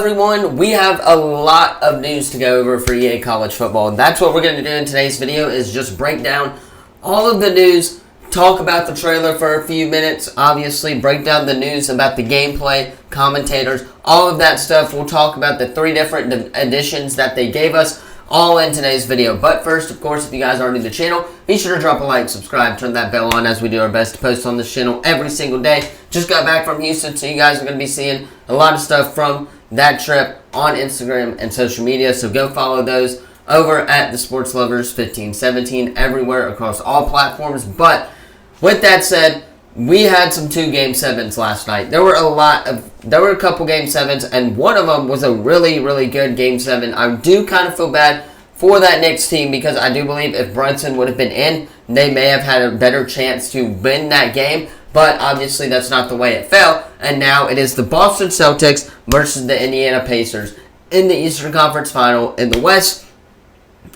Everyone, we have a lot of news to go over for EA College Football, and that's what we're going to do in today's video is just break down all of the news, talk about the trailer for a few minutes, obviously break down the news about the gameplay, commentators, all of that stuff. We'll talk about the 3 different additions that they gave us all in today's video. But first, of course, if you guys are new to the channel, be sure to drop a like, subscribe, turn that bell on as we do our best to post on this channel every single day. Just got back from Houston, so you guys are going to be seeing a lot of stuff from that trip on Instagram and social media, so go follow those over at the Sports Lovers 1517 everywhere across all platforms. But with that said, we had some 2 Game 7s last night. There were a couple Game 7s, and one of them was a really good Game 7. I do kind of feel bad for that Knicks team because I do believe if Brunson would have been in, they may have had a better chance to win that game. But obviously that's not the way it fell, and now it is the Boston Celtics versus the Indiana Pacers in the Eastern Conference Final. In the West,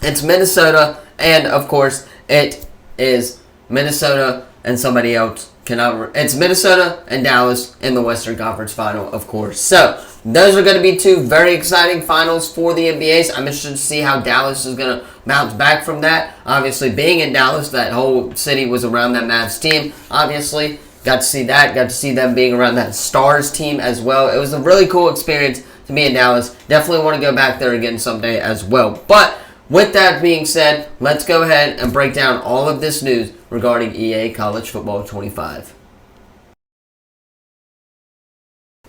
it's Minnesota, and of course it is Minnesota and somebody else. It's Minnesota and Dallas in the Western Conference Final, of course. So those are going to be 2 very exciting finals for the NBAs. I'm interested to see how Dallas is going to bounce back from that. Obviously, being in Dallas, that whole city was around that Mavs team. Obviously, got to see that. Got to see them being around that Stars team as well. It was a really cool experience to be in Dallas. Definitely want to go back there again someday as well. But with that being said, let's go ahead and break down all of this news regarding EA College Football 25.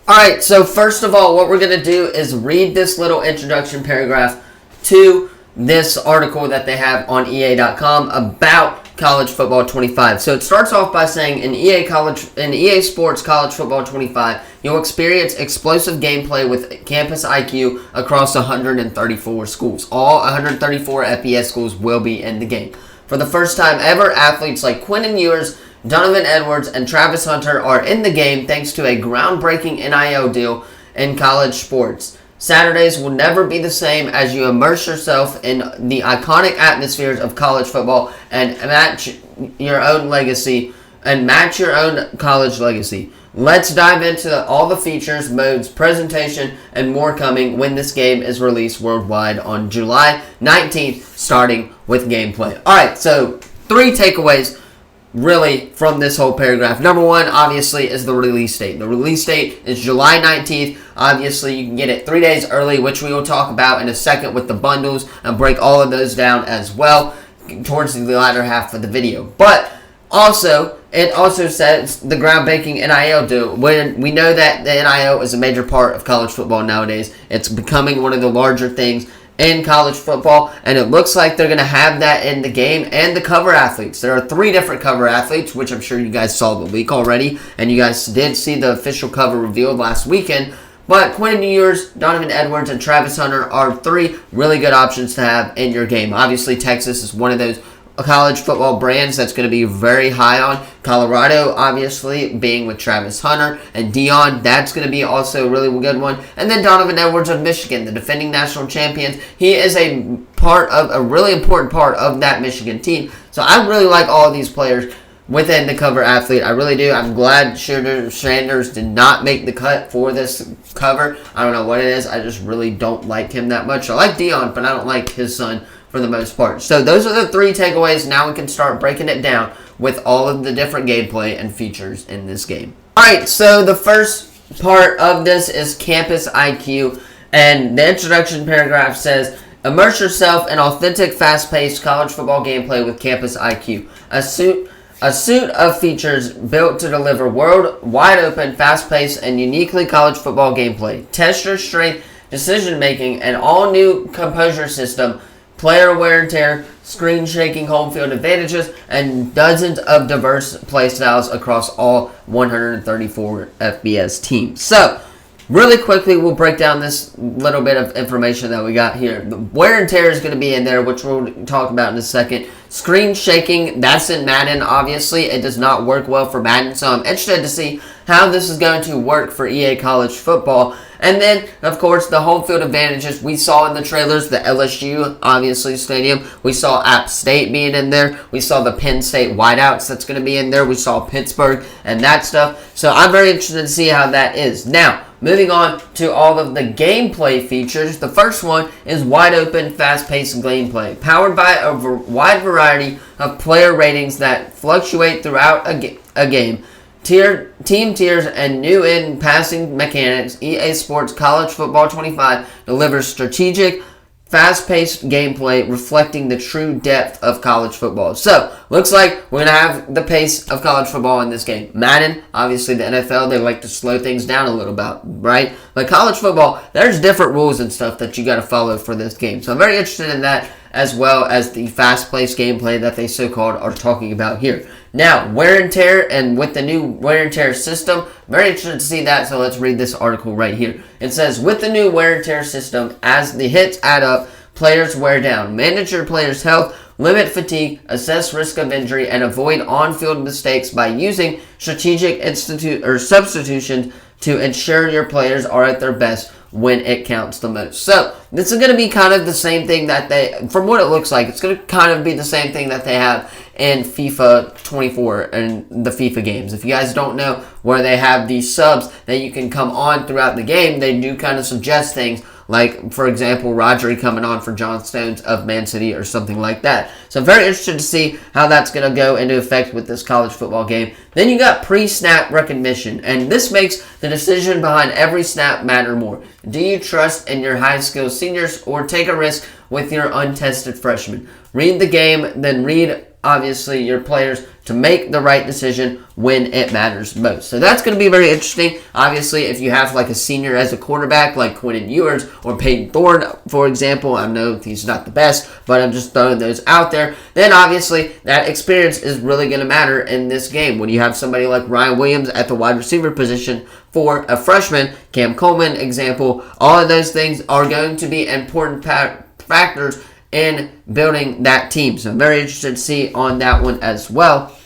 Alright, so first of all, what we're going to do is read this little introduction paragraph to this article that they have on EA.com about College Football 25. So it starts off by saying in EA Sports College Football 25, you'll experience explosive gameplay with Campus IQ across 134 schools. All 134 FBS schools will be in the game. For the first time ever, athletes like Quentin Ewers, Donovan Edwards, and Travis Hunter are in the game thanks to a groundbreaking NIL deal in college sports. Saturdays will never be the same as you immerse yourself in the iconic atmospheres of college football and match your own college legacy. Let's dive into all the features, modes, presentation, and more coming when this game is released worldwide on July 19th, starting with gameplay. Alright, so 3 takeaways really from this whole paragraph. Number 1, obviously, is the release date. The release date is July 19th. Obviously, you can get it 3 days early, which we will talk about in a second with the bundles and break all of those down as well towards the latter half of the video. But also, it also says the groundbreaking NIL deal. When we know that the NIL is a major part of college football nowadays, it's becoming one of the larger things in college football, and it looks like they're going to have that in the game and the cover athletes. There are 3 different cover athletes, which I'm sure you guys saw the leak already, and you guys did see the official cover revealed last weekend. But Quentin Ewers, Donovan Edwards, and Travis Hunter are 3 really good options to have in your game. Obviously, Texas is one of those college football brands that's going to be very high on. Colorado, obviously, being with Travis Hunter and Dion, that's going to be also a really good one. And then Donovan Edwards of Michigan, the defending national champions. He is a really important part of that Michigan team. So I really like all of these players within the cover athlete. I really do. I'm glad Sanders did not make the cut for this cover. I don't know what it is. I just really don't like him that much. I like Dion, but I don't like his son for the most part. So those are the 3 takeaways. Now we can start breaking it down with all of the different gameplay and features in this game. Alright, so the first part of this is Campus IQ, and the introduction paragraph says, immerse yourself in authentic, fast-paced college football gameplay with Campus IQ. A suite of features built to deliver wide-open, fast-paced, and uniquely college football gameplay. Test your strength, decision-making, and all-new composure system, player wear and tear, screen shaking, home field advantages, and dozens of diverse play styles across all 134 FBS teams. So, really quickly, we'll break down this little bit of information that we got here. The wear and tear is going to be in there, which we'll talk about in a second. Screen shaking, that's in Madden, obviously. It does not work well for Madden, so I'm interested to see how this is going to work for EA College Football. And then, of course, the home field advantages we saw in the trailers, the LSU, obviously, stadium. We saw App State being in there. We saw the Penn State wideouts that's going to be in there. We saw Pittsburgh and that stuff. So I'm very interested to see how that is. Now, moving on to all of the gameplay features. The first one is wide open, fast-paced gameplay, powered by a wide variety of player ratings that fluctuate throughout a game. Team tiers and new in passing mechanics. EA Sports College Football 25 delivers strategic, fast-paced gameplay reflecting the true depth of college football. So, looks like we're going to have the pace of college football in this game. Madden, obviously the NFL, they like to slow things down a little bit, right? But college football, there's different rules and stuff that you got to follow for this game. So I'm very interested in that, as well as the fast-paced gameplay that they so-called are talking about here. Now, wear and tear, and with the new wear and tear system, very interested to see that, so let's read this article right here. It says, with the new wear and tear system, as the hits add up, players wear down. Manage your players' health, limit fatigue, assess risk of injury, and avoid on-field mistakes by using strategic substitutions to ensure your players are at their best when it counts the most. So, this is going to be kind of the same thing that they, from what it looks like, it's going to kind of be the same thing that they have in FIFA 24 and the FIFA games. If you guys don't know, where they have these subs that you can come on throughout the game, they do kind of suggest things like, for example, Rodri coming on for John Stones of Man City or something like that. So I'm very interested to see how that's going to go into effect with this college football game. Then you got pre-snap recognition, and this makes the decision behind every snap matter more. Do you trust in your high-skill seniors or take a risk with your untested freshmen? Read the game, then read, obviously, your players to make the right decision when it matters most. So that's going to be very interesting. Obviously, if you have like a senior as a quarterback, like Quentin Ewers or Peyton Thorne, for example, I know he's not the best, but I'm just throwing those out there, then obviously that experience is really going to matter in this game. When you have somebody like Ryan Williams at the wide receiver position for a freshman, Cam Coleman example, all of those things are going to be important factors in building that team. So I'm very interested to see on that one as well.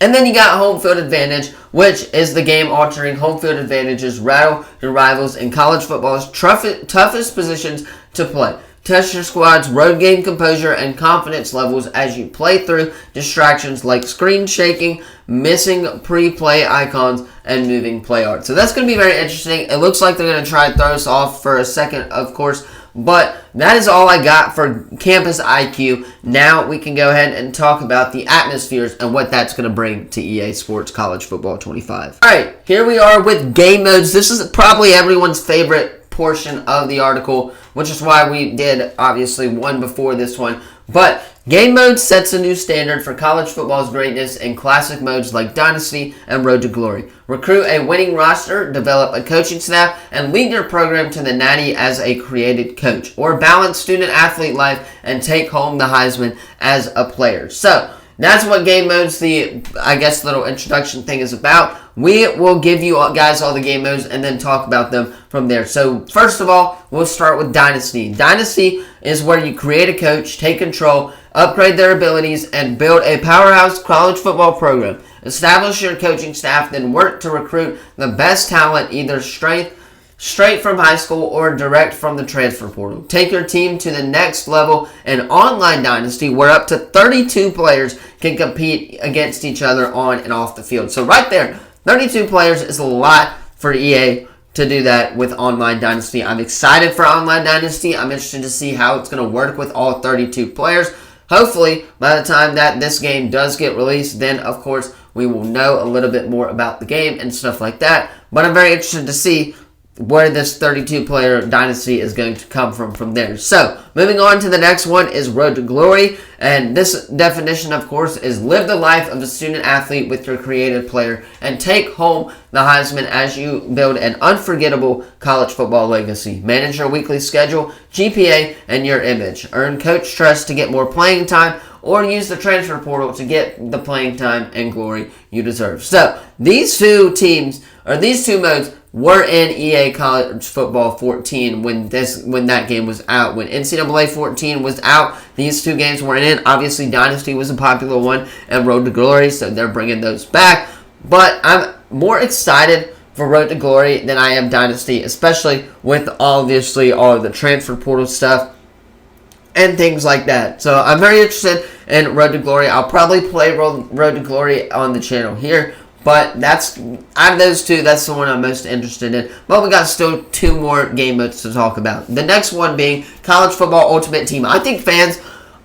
And then you got home field advantage, which is the game-altering home field advantages rattle your rivals in college football's toughest positions to play. Test your squad's road game composure and confidence levels as you play through distractions like screen shaking, missing pre-play icons, and moving play art. So that's going to be very interesting. It looks like they're going to try and throw us off for a second, of course. But that is all I got for Campus IQ. Now we can go ahead and talk about the atmospheres and what that's going to bring to EA Sports College Football 25. Alright, here we are with game modes. This is probably everyone's favorite portion of the article, which is why we did, obviously, one before this one. But game mode sets a new standard for college football's greatness in classic modes like Dynasty and Road to Glory. Recruit a winning roster, develop a coaching staff, and lead your program to the natty as a created coach. Or balance student-athlete life and take home the Heisman as a player. So, that's what game modes, the, I guess, little introduction thing is about. We will give you guys all the game modes and then talk about them from there. So, first of all, we'll start with Dynasty. Dynasty is where you create a coach, take control, upgrade their abilities, and build a powerhouse college football program. Establish your coaching staff, then work to recruit the best talent, either straight from high school or direct from the transfer portal. Take your team to the next level in Online Dynasty, where up to 32 players can compete against each other on and off the field. So right there, 32 players is a lot for EA to do that with Online Dynasty. I'm excited for Online Dynasty. I'm interested to see how it's going to work with all 32 players. Hopefully, by the time that this game does get released, then, of course, we will know a little bit more about the game and stuff like that. But I'm very interested to see where this 32-player dynasty is going to come from there. So, moving on to the next one is Road to Glory. And this definition, of course, is live the life of a student-athlete with your creative player and take home the Heisman as you build an unforgettable college football legacy. Manage your weekly schedule, GPA, and your image. Earn coach trust to get more playing time, or use the transfer portal to get the playing time and glory you deserve. So, these two modes were in EA College Football 14 when that game was out. When NCAA 14 was out, these two games weren't in. Obviously, Dynasty was a popular one, and Road to Glory, so they're bringing those back. But I'm more excited for Road to Glory than I am Dynasty, especially with obviously all of the transfer portal stuff and things like that. So I'm very interested in Road to Glory. I'll probably play Road to Glory on the channel here, But that's out of those two, that's the one I'm most interested in. But we got still 2 more game modes to talk about. The next one being College Football Ultimate Team. I think fans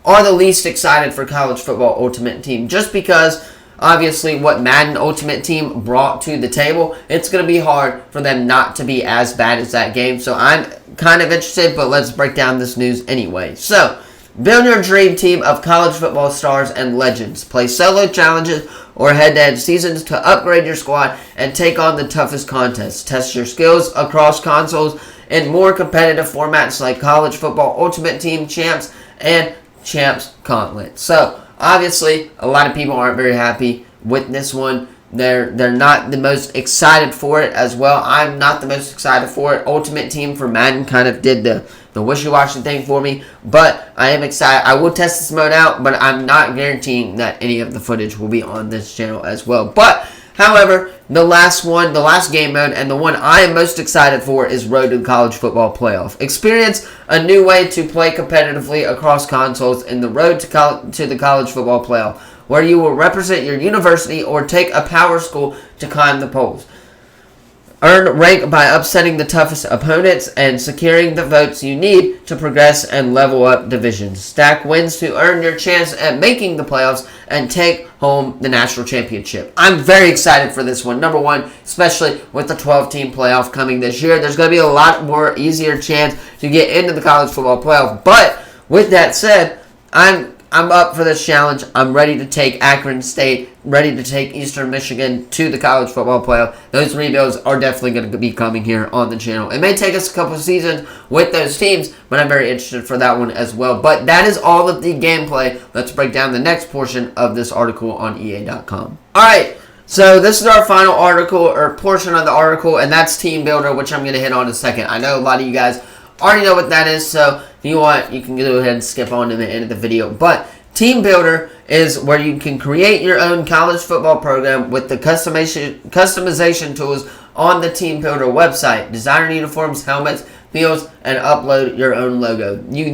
are the least excited for College Football Ultimate Team just because obviously what Madden Ultimate Team brought to the table. It's going to be hard for them not to be as bad as that game. So I'm kind of interested, but let's break down this news anyway. So, build your dream team of college football stars and legends. Play solo challenges or head-to-head seasons to upgrade your squad and take on the toughest contests. Test your skills across consoles in more competitive formats like College Football Ultimate Team Champs and Champs Gauntlet. So, obviously, a lot of people aren't very happy with this one. They're not the most excited for it as well. I'm not the most excited for it. Ultimate Team for Madden kind of did the wishy-washy thing for me, but I am excited. I will test this mode out, but I'm not guaranteeing that any of the footage will be on this channel as well. But, however, the last game mode, and the one I am most excited for is Road to College Football Playoff. Experience a new way to play competitively across consoles in the Road to the College Football Playoff, where you will represent your university or take a power school to climb the polls. Earn rank by upsetting the toughest opponents and securing the votes you need to progress and level up divisions. Stack wins to earn your chance at making the playoffs and take home the national championship. I'm very excited for this one. Number one, especially with the 12-team playoff coming this year, there's going to be a lot more easier chance to get into the college football playoff. But with that said, I'm up for this challenge. I'm ready to take Akron State, ready to take Eastern Michigan to the college football playoff. Those rebuilds are definitely going to be coming here on the channel. It may take us a couple of seasons with those teams, but I'm very interested for that one as well. But that is all of the gameplay. Let's break down the next portion of this article on EA.com. Alright, so this is our final article, or portion of the article, and that's Team Builder, which I'm going to hit on in a second. I know a lot of you guys already know what that is, so if you want, you can go ahead and skip on to the end of the video. But Team Builder is where you can create your own college football program with the customization tools on the Team Builder website. Design uniforms, helmets, fields, and upload your own logo. You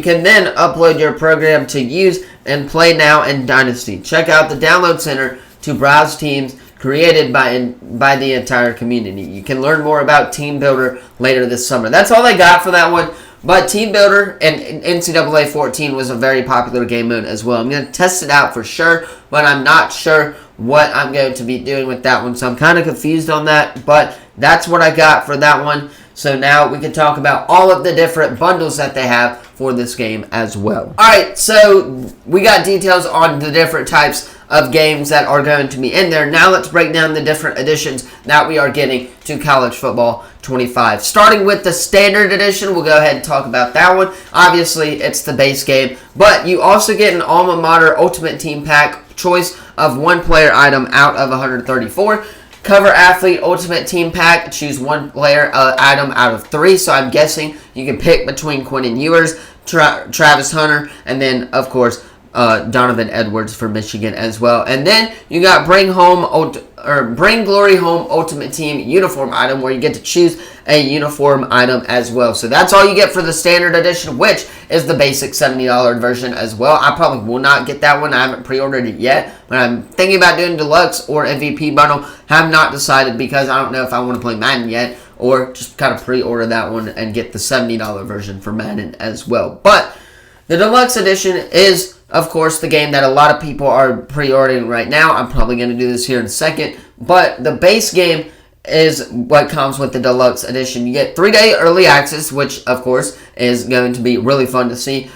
can then upload your program to use and play now in Dynasty. Check out the download center to browse teams created by the entire community. You can learn more about Team Builder later this summer. That's all I got for that one. But Team Builder and NCAA 14 was a very popular game mode as well. I'm going to test it out for sure, but I'm not sure what I'm going to be doing with that one. So I'm kind of confused on that, but that's what I got for that one. So now we can talk about all of the different bundles that they have for this game as well. Alright, so we got details on the different types of games that are going to be in there. Now let's break down the different editions that we are getting to College Football 25. Starting with the Standard Edition, we'll go ahead and talk about that one. Obviously, it's the base game, but you also get an Alma Mater Ultimate Team Pack, choice of one player item out of 134. Cover Athlete Ultimate Team Pack, choose one player item out of 3. So I'm guessing you can pick between Quentin Ewers, Travis Hunter, and then, of course, Donovan Edwards for Michigan as well. And then you got Bring Glory Home Ultimate Team uniform item, where you get to choose a uniform item as well. So that's all you get for the Standard Edition, which is the basic $70 version as well. I probably will not get that one. I haven't pre-ordered it yet, but I'm thinking about doing Deluxe or MVP bundle. Have not decided because I don't know if I want to play Madden yet, or just kind of pre-order that one and get the $70 version for Madden as well. But the Deluxe Edition is, of course, the game that a lot of people are pre-ordering right now. I'm probably going to do this here in a second. But the base game is what comes with the Deluxe Edition. You get 3-day early access, which, of course, is going to be really fun to see.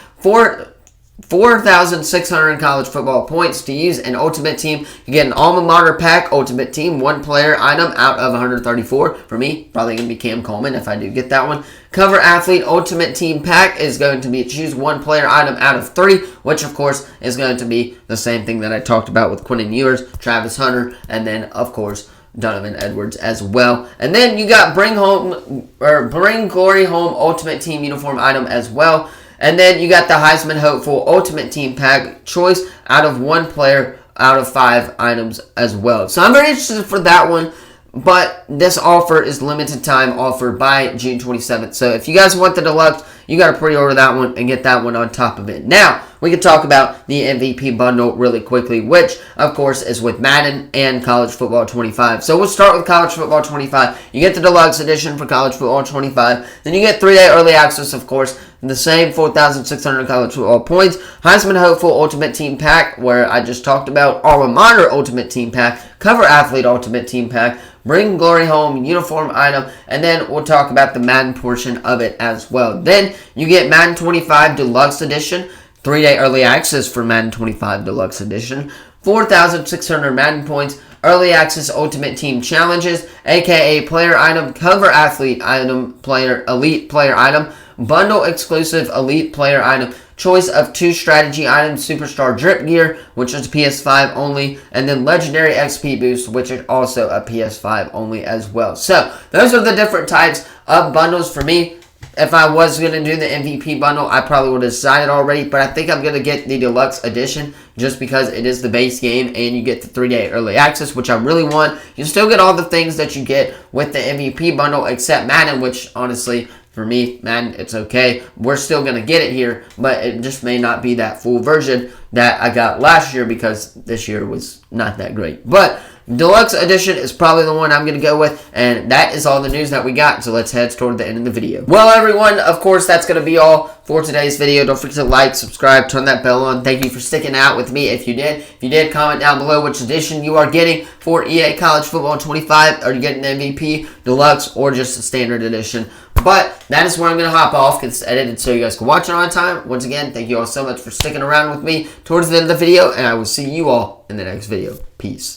4,600 college football points to use an Ultimate Team. You get an Alma Mater Pack Ultimate Team, one player item out of 134. For me, probably going to be Cam Coleman if I do get that one. Cover Athlete Ultimate Team Pack is going to be choose one player item out of 3, which of course is going to be the same thing that I talked about with Quentin Ewers, Travis Hunter, and then of course Donovan Edwards as well. And then you got Bring Glory Home Ultimate Team uniform item as well. And then you got the Heisman Hopeful Ultimate Team Pack, choice out of one player out of 5 items as well. So I'm very interested for that one, but this offer is limited time offer by June 27th. So if you guys want the Deluxe, you got to pre-order that one and get that one on top of it. Now, we can talk about the MVP bundle really quickly, which, of course, is with Madden and College Football 25. So we'll start with College Football 25. You get the deluxe edition for College Football 25. Then you get 3-day early access, of course, the same 4,600 college football points. Heisman Hopeful Ultimate Team Pack, where I just talked about. Alma Mater Ultimate Team Pack. Cover Athlete Ultimate Team Pack. Bring Glory Home uniform item, and then we'll talk about the Madden portion of it as well. Then you get Madden 25 Deluxe Edition, 3-day early access for Madden 25 Deluxe Edition, 4,600 Madden points, early access Ultimate Team Challenges, aka player item, cover athlete item, player elite player item, bundle exclusive elite player item, choice of 2 strategy items, Superstar Drip Gear, which is PS5 only, and then Legendary XP Boost, which is also a PS5 only as well. So, those are the different types of bundles for me. If I was going to do the MVP bundle, I probably would have decided already, but I think I'm going to get the deluxe edition just because it is the base game and you get the 3-day early access, which I really want. You still get all the things that you get with the MVP bundle except Madden, which honestly, for me, Madden, it's okay. We're still going to get it here, but it just may not be that full version that I got last year because this year was not that great. But Deluxe Edition is probably the one I'm going to go with, and that is all the news that we got, so let's head toward the end of the video. Well, everyone, of course, that's going to be all for today's video. Don't forget to like, subscribe, turn that bell on. Thank you for sticking out with me if you did. If you did, comment down below which edition you are getting for EA College Football 25. Are you getting the MVP, Deluxe, or just the Standard Edition? But that is where I'm going to hop off because it's edited so you guys can watch it on time. Once again, thank you all so much for sticking around with me towards the end of the video, and I will see you all in the next video. Peace.